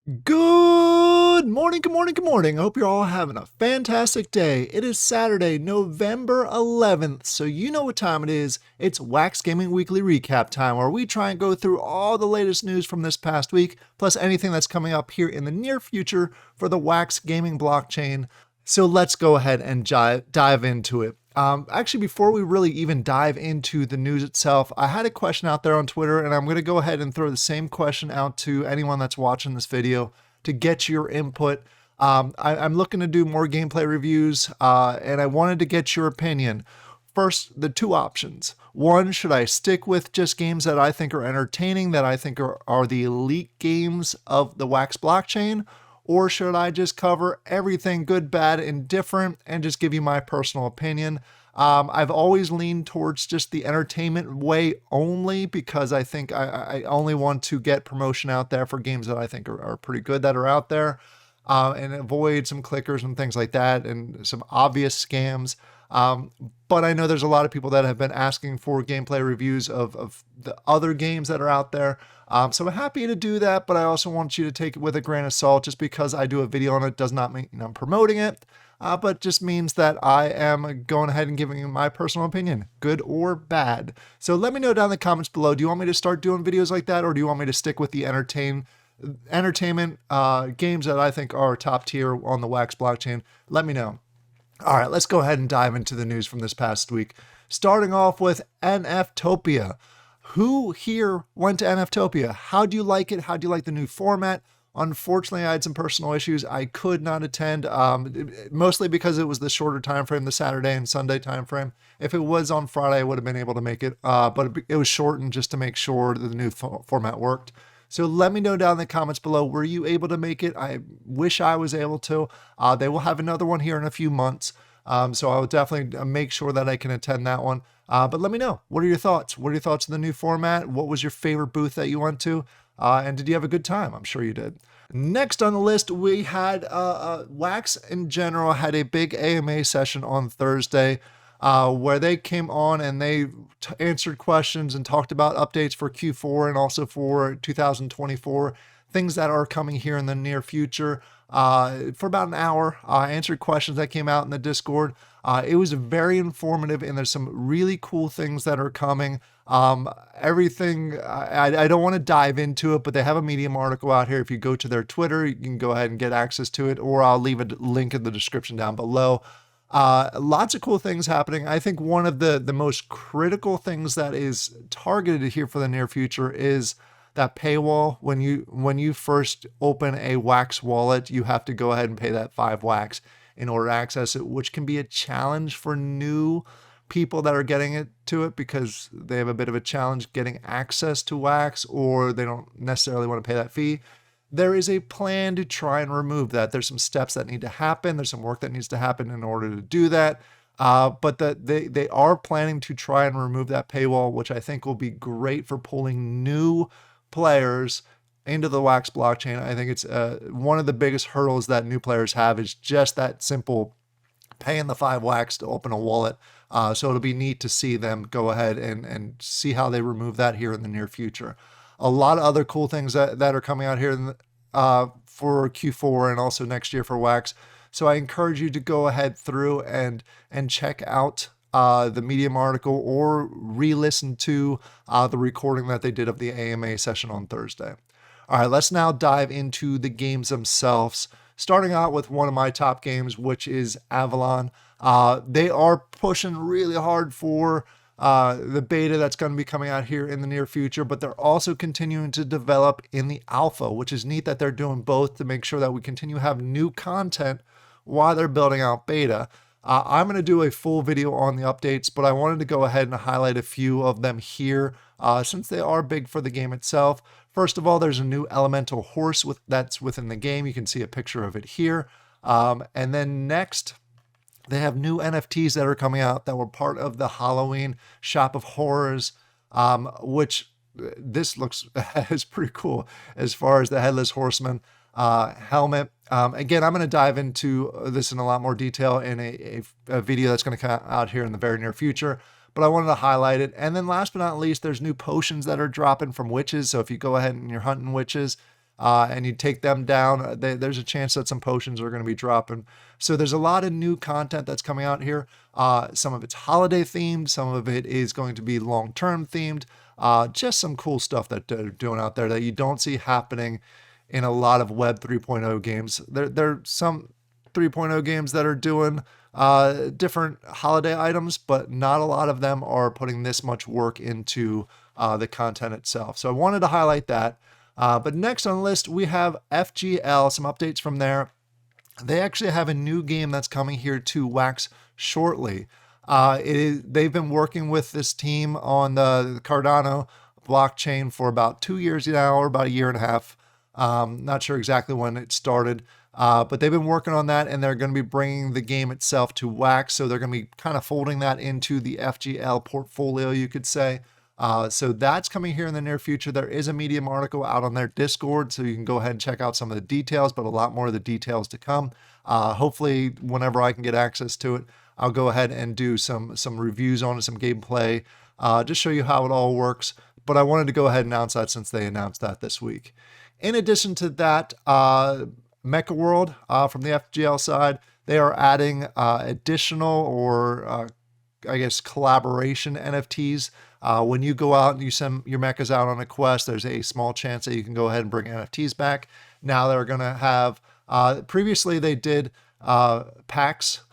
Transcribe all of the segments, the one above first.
Good morning, good morning, good morning. I hope you're all having a fantastic day. It is Saturday, November 11th, so you know what time it is. It's Wax Gaming Weekly Recap time, where we try and go through all the latest news from this past week, plus anything that's coming up here in the near future for the Wax Gaming blockchain. So let's go ahead and dive into it. Actually, before we really even dive into the news itself, I had a question out there on Twitter, and I'm going to go ahead and throw the same question out to anyone that's watching this video to get your input. I'm looking to do more gameplay reviews, and I wanted to get your opinion. First, the two options. One, should I stick with just games that I think are entertaining, that I think are the elite games of the Wax blockchain? Or should I just cover everything good, bad, and different and just give you my personal opinion? I've always leaned towards just the entertainment way only because I think I only want to get promotion out there for games that I think are pretty good that are out there, and avoid some clickers and things like that and some obvious scams. But I know there's a lot of people that have been asking for gameplay reviews of the other games that are out there. So I'm happy to do that, but I also want you to take it with a grain of salt. Just because I do a video on it does not mean I'm promoting it, but just means that I am going ahead and giving you my personal opinion, good or bad. So let me know down in the comments below. Do you want me to start doing videos like that, or do you want me to stick with the entertainment games that I think are top tier on the Wax blockchain? Let me know. All right, let's go ahead and dive into the news from this past week. Starting off with NFT Topia. Who here went to NFT Topia? How do you like it? How do you like the new format? Unfortunately, I had some personal issues. I could not attend, mostly because it was the shorter time frame, the Saturday and Sunday time frame. If it was on Friday, I would have been able to make it, but it was shortened just to make sure that the new format worked. So let me know down in the comments below, were you able to make it? I wish I was able to. They will have another one here in a few months. So I will definitely make sure that I can attend that one. But let me know, what are your thoughts? What are your thoughts on the new format? What was your favorite booth that you went to? And did you have a good time? I'm sure you did. Next on the list, we had Wax in general had a big AMA session on Thursday, where they came on and they answered questions and talked about updates for Q4 and also for 2024, things that are coming here in the near future. For about an hour, answered questions that came out in the Discord. It was very informative, and there's some really cool things that are coming. Everything, I don't want to dive into it, but they have a Medium article out here. If you go to their Twitter, you can go ahead and get access to it, or I'll leave a link in the description down below. Lots of cool things happening. I think one of the most critical things that is targeted here for the near future is that paywall. When you first open a Wax wallet, you have to go ahead and pay that 5 Wax in order to access it, which can be a challenge for new people that are getting it because they have a bit of a challenge getting access to Wax, or they don't necessarily want to pay that fee. There is a plan to try and remove that. There's some steps that need to happen. There's some work that needs to happen in order to do that. But they are planning to try and remove that paywall, which I think will be great for pulling new players into the Wax blockchain. I think it's one of the biggest hurdles that new players have is just that simple paying the 5 Wax to open a wallet. So it'll be neat to see them go ahead and see how they remove that here in the near future. A lot of other cool things that are coming out here for Q4 and also next year for Wax. So I encourage you to go ahead through and check out the Medium article, or re-listen to the recording that they did of the AMA session on Thursday. All right, let's now dive into the games themselves. Starting out with one of my top games, which is Avalon. They are pushing really hard for the beta that's going to be coming out here in the near future, but they're also continuing to develop in the alpha, which is neat that they're doing both to make sure that we continue to have new content while they're building out beta. I'm going to do a full video on the updates, but I wanted to go ahead and highlight a few of them here since they are big for the game itself. First of all, there's a new elemental horse that's within the game. You can see a picture of it here. And then next, they have new NFTs that are coming out that were part of the Halloween Shop of Horrors, which this looks is pretty cool as far as the Headless Horseman helmet. Again, I'm going to dive into this in a lot more detail in a video that's going to come out here in the very near future, but I wanted to highlight it. And then last but not least, there's new potions that are dropping from witches. So if you go ahead and you're hunting witches, and you take them down, there's a chance that some potions are going to be dropping. So there's a lot of new content that's coming out here. Some of it's holiday themed, some of it is going to be long-term themed. Just some cool stuff that they're doing out there that you don't see happening in a lot of Web 3.0 games. There are some 3.0 games that are doing different holiday items, but not a lot of them are putting this much work into the content itself. So I wanted to highlight that. But next on the list, we have FGL, some updates from there. They actually have a new game that's coming here to Wax shortly. They've been working with this team on the Cardano blockchain for about 2 years now, or about a year and a half. Not sure exactly when it started, but they've been working on that, and they're going to be bringing the game itself to Wax. So they're going to be kind of folding that into the FGL portfolio, you could say. So that's coming here in the near future. There is a Medium article out on their Discord, so you can go ahead and check out some of the details, but a lot more of the details to come. Hopefully, whenever I can get access to it, I'll go ahead and do some reviews on it, some gameplay, just show you how it all works. But I wanted to go ahead and announce that since they announced that this week. In addition to that, Mecha World from the FGL side, they are adding additional or I guess collaboration NFTs. When you go out and you send your mechas out on a quest, there's a small chance that you can go ahead and bring NFTs back. Now they're going to have, previously they did packs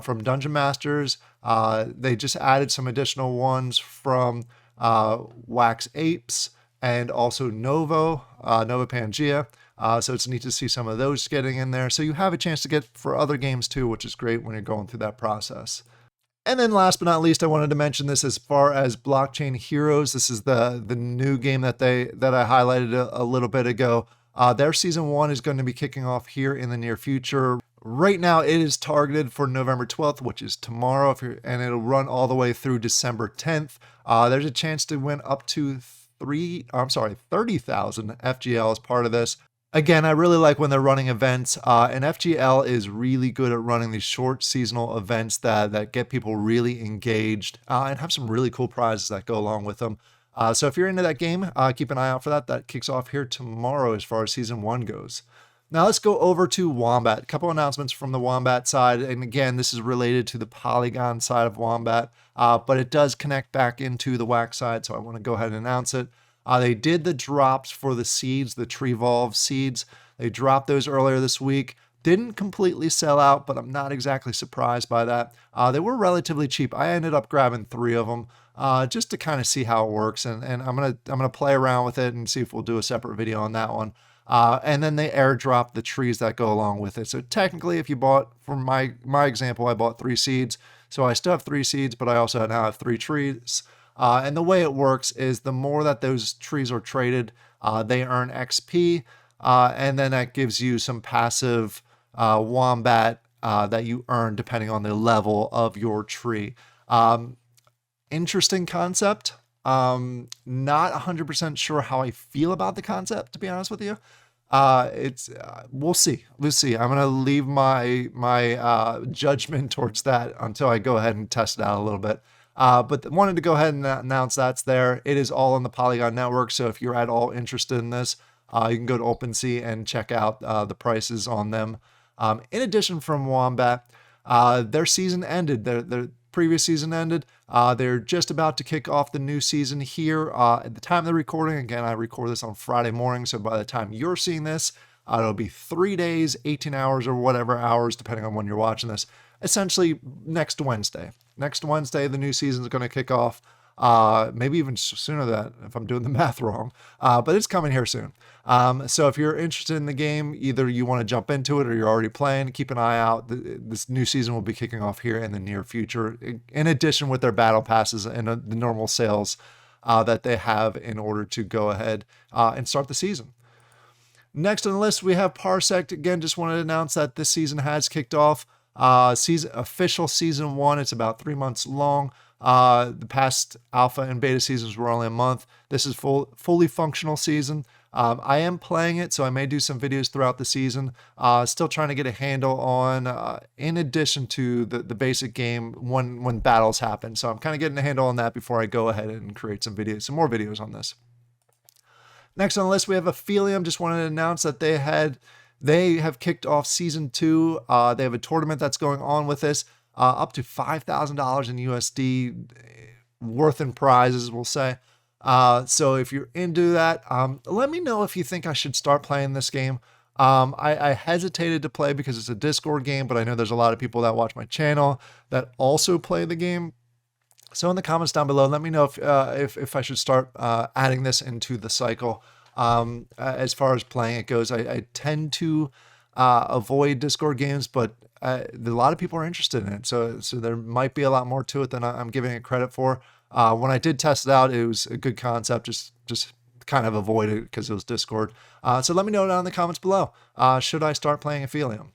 from Dungeon Masters. They just added some additional ones from Wax Apes and also Nova Pangea. So it's neat to see some of those getting in there. So you have a chance to get for other games too, which is great when you're going through that process. And then last but not least, I wanted to mention this as far as Blockchain Heroes. This is the new game that I highlighted a little bit ago. Their season 1 is going to be kicking off here in the near future. Right now, it is targeted for November 12th, which is tomorrow, and it'll run all the way through December 10th. There's a chance to win up to 30,000 FGL as part of this. Again, I really like when they're running events, and FGL is really good at running these short seasonal events that get people really engaged and have some really cool prizes that go along with them. So if you're into that game, keep an eye out for that. That kicks off here tomorrow as far as season 1 goes. Now let's go over to Wombat. A couple announcements from the Wombat side, and again, this is related to the Polygon side of Wombat, but it does connect back into the Wax side, so I want to go ahead and announce it. They did the drops for the seeds, the Treevolve seeds. They dropped those earlier this week. Didn't completely sell out, but I'm not exactly surprised by that. They were relatively cheap. I ended up grabbing 3 of them just to kind of see how it works, and I'm gonna play around with it and see if we'll do a separate video on that one. And then they airdrop the trees that go along with it. So technically, if you bought, for my example, I bought 3 seeds. So I still have 3 seeds, but I also now have 3 trees. And the way it works is the more that those trees are traded, they earn XP, and then that gives you some passive wombat that you earn depending on the level of your tree. Interesting concept. Not 100% sure how I feel about the concept, to be honest with you. We'll see. I'm gonna leave my judgment towards that until I go ahead and test it out a little bit. But wanted to go ahead and announce that's there. It is all on the Polygon network, so if you're at all interested in this, you can go to OpenSea and check out the prices on them. In addition, from Wombat, their season ended. Their previous season ended. They're just about to kick off the new season here. At the time of the recording, again, I record this on Friday morning, so by the time you're seeing this, it'll be 3 days, 18 hours, or whatever hours, depending on when you're watching this. Essentially, next Wednesday. Next Wednesday, the new season is going to kick off. Maybe even sooner than that, if I'm doing the math wrong. But it's coming here soon. So if you're interested in the game, either you want to jump into it or you're already playing, keep an eye out. This new season will be kicking off here in the near future, in addition with their battle passes and the normal sales that they have in order to go ahead and start the season. Next on the list, we have Parsec. Again, just wanted to announce that this season has kicked off. Official season 1, it's about 3 months long. The past alpha and beta seasons were only a month. This is fully functional season. I am playing it, so I may do some videos throughout the season. Still trying to get a handle on, in addition to the basic game, when battles happen. So I'm kind of getting a handle on that before I go ahead and create some more videos on this. Next on the list, we have Aphelium. Just wanted to announce that they have kicked off season 2. They have a tournament that's going on with this, up to $5,000 in USD worth in prizes, we'll say. So if you're into that, let me know if you think I should start playing this game. I hesitated to play because it's a Discord game, but I know there's a lot of people that watch my channel that also play the game. So in the comments down below, let me know if I should start adding this into the cycle. As far as playing it goes, I tend to avoid Discord games, but a lot of people are interested in it. So there might be a lot more to it than I'm giving it credit for. When I did test it out, it was a good concept. Just kind of avoid it because it was Discord. So let me know down in the comments below. Should I start playing Aphelium?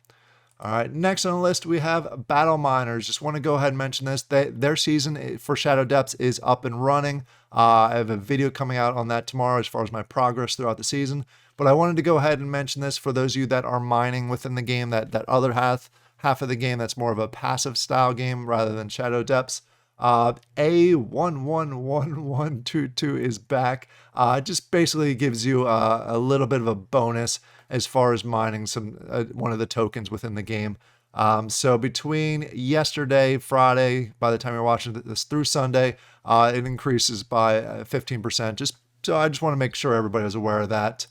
All right, next on the list, we have Battle Miners. Just want to go ahead and mention this. Their season for Shadow Depths is up and running. I have a video coming out on that tomorrow as far as my progress throughout the season. But I wanted to go ahead and mention this for those of you that are mining within the game, that other half of the game that's more of a passive style game rather than Shadow Depths. A111122 is back. It just basically gives you a little bit of a bonus as far as mining one of the tokens within the game. So between yesterday, Friday, by the time you're watching this, through Sunday, it increases by 15%. So I just want to make sure everybody is aware of that.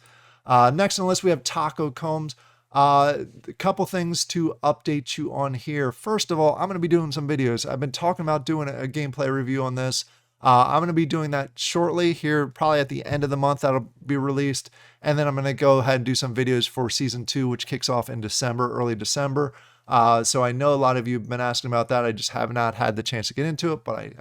Next on the list, we have Taco Combs. A couple things to update you on here. First of all, I'm going to be doing some videos. I've been talking about doing a gameplay review on this. I'm going to be doing that shortly here, probably at the end of the month that'll be released. And then I'm going to go ahead and do some videos for season 2, which kicks off in December, early December. So I know a lot of you have been asking about that. I just have not had the chance to get into it, but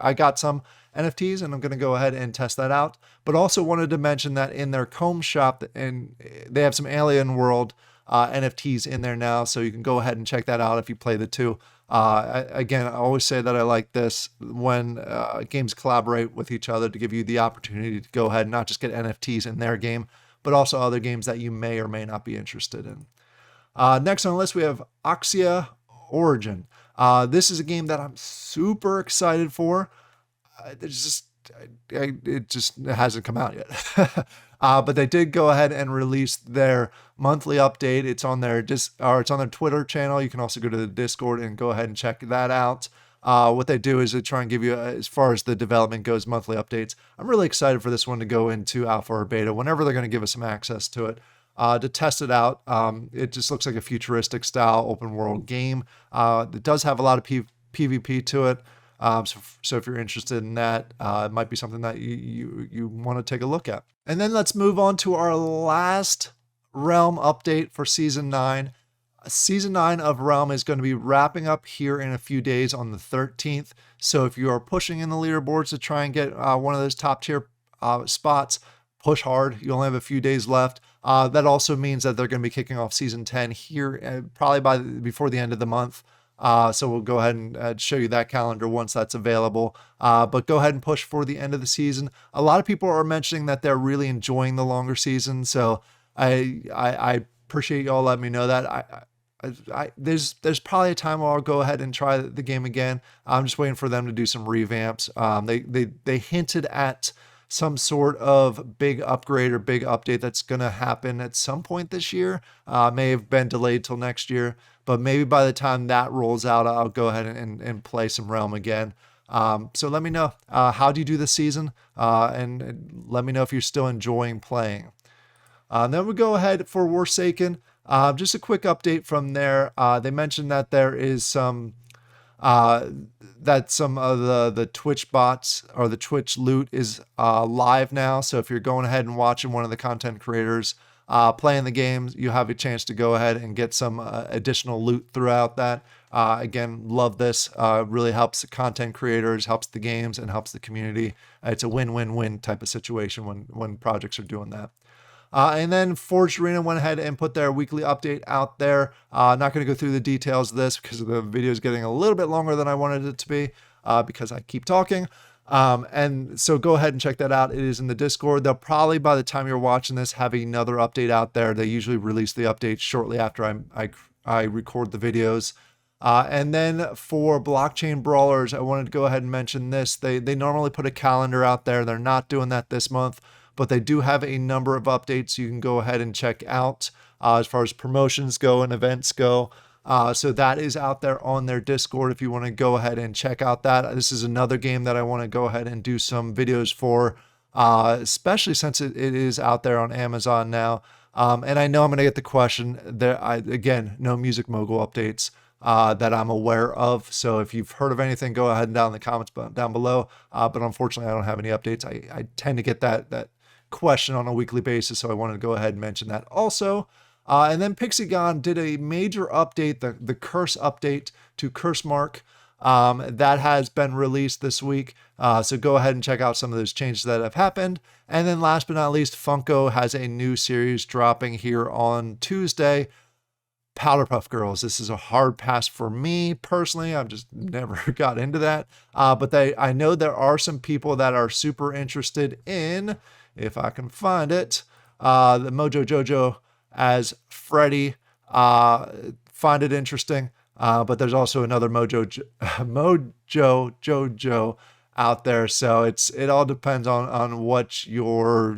I got some NFTs and I'm going to go ahead and test that out. But also wanted to mention that in their comb shop, and they have some Alien World NFTs in there now, so you can go ahead and check that out if you play the two. Again, I always say that I like this when games collaborate with each other to give you the opportunity to go ahead and not just get NFTs in their game, but also other games that you may or may not be interested in. Next on the list, we have Oxia Origin. This is a game that I'm super excited for. It just hasn't come out yet. But they did go ahead and release their monthly update. It's on their it's on their Twitter channel. You can also go to the Discord and go ahead and check that out. What they do is they try and give you, as far as the development goes, monthly updates. I'm really excited for this one to go into alpha or beta whenever they're going to give us some access to it. To test it out. It just looks like a futuristic style open world game. It does have a lot of PvP to it. So if you're interested in that, it might be something that you want to take a look at. And then let's move on to our last Realm update for Season 9. Season 9 of Realm is going to be wrapping up here in a few days on the 13th. So if you are pushing in the leaderboards to try and get one of those top tier spots, push hard. You only have a few days left. That also means that they're going to be kicking off Season 10 here probably before the end of the month. So we'll go ahead and show you that calendar once that's available. But go ahead and push for the end of the season. A lot of people are mentioning that they're really enjoying the longer season. So I appreciate y'all letting me know that. There's probably a time where I'll go ahead and try the game again. I'm just waiting for them to do some revamps. They hinted at some sort of big upgrade or big update that's going to happen at some point this year. May have been delayed till next year, but maybe by the time that rolls out, I'll go ahead and play some Realm again. So let me know, how do you do this season? And let me know if you're still enjoying playing. Then we go ahead for Forsaken. Just a quick update from there. They mentioned that there is some that some of the Twitch bots or the Twitch loot is live now. So if you're going ahead and watching one of the content creators playing the games, you have a chance to go ahead and get some additional loot throughout that. Again, love this. Really helps the content creators, helps the games, and helps the community. It's a win-win-win type of situation when projects are doing that. And then Forged Arena went ahead and put their weekly update out there. Not going to go through the details of this because the video is getting a little bit longer than I wanted it to be because I keep talking. And so go ahead and check that out. It is in the Discord. They'll probably, by the time you're watching this, have another update out there. They usually release the updates shortly after I record the videos. And then for Blockchain Brawlers, I wanted to go ahead and mention this. They normally put a calendar out there. They're not doing that this month. but they do have a number of updates you can go ahead and check out as far as promotions go and events go. So that is out there on their Discord if you want to go ahead and check out that. This is another game that I want to go ahead and do some videos for, especially since it is out there on Amazon now. And I know I'm going to get the question there. Again, no Music Mogul updates that I'm aware of. So if you've heard of anything, go ahead and down in the comments down below. But unfortunately, I don't have any updates. I tend to get that question on a weekly basis, so I wanted to go ahead and mention that also. And then Pixigon did a major update, the Curse update to Curse Mark. That has been released this week. So go ahead and check out some of those changes that have happened. And then last but not least, Funko has a new series dropping here on Tuesday. Powderpuff Girls. This is a hard pass for me personally. I've just never got into that. But I know there are some people that are super interested in, if I can find it, the Mojo Jojo as Freddy. Find it interesting. But there's also another Mojo Jojo out there. So it all depends on what you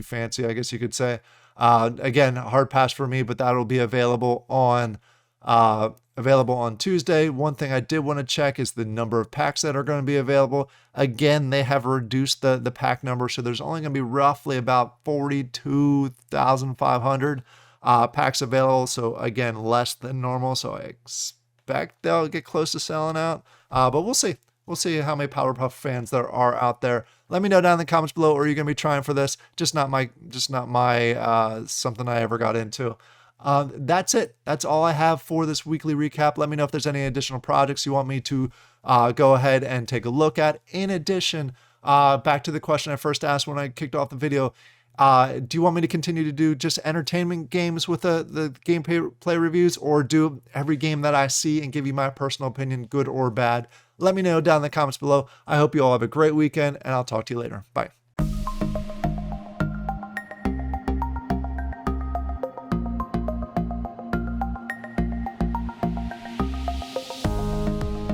fancy, I guess you could say. Again, hard pass for me, but that'll be available on Tuesday. One thing I did want to check is the number of packs that are going to be available. Again, they have reduced the pack number, so there's only going to be roughly about 42,500 packs available. So again, less than normal. So I expect they'll get close to selling out. But we'll see. We'll see how many Powderpuff fans there are out there. Let me know down in the comments below. Are you going to be trying for this? Just not my something I ever got into. That's it. That's all I have for this weekly recap. Let me know if there's any additional projects you want me to go ahead and take a look at. In addition, back to the question I first asked when I kicked off the video. Do you want me to continue to do just entertainment games with the gameplay reviews, or do every game that I see and give you my personal opinion, good or bad? Let me know down in the comments below. I hope you all have a great weekend, and I'll talk to you later. Bye.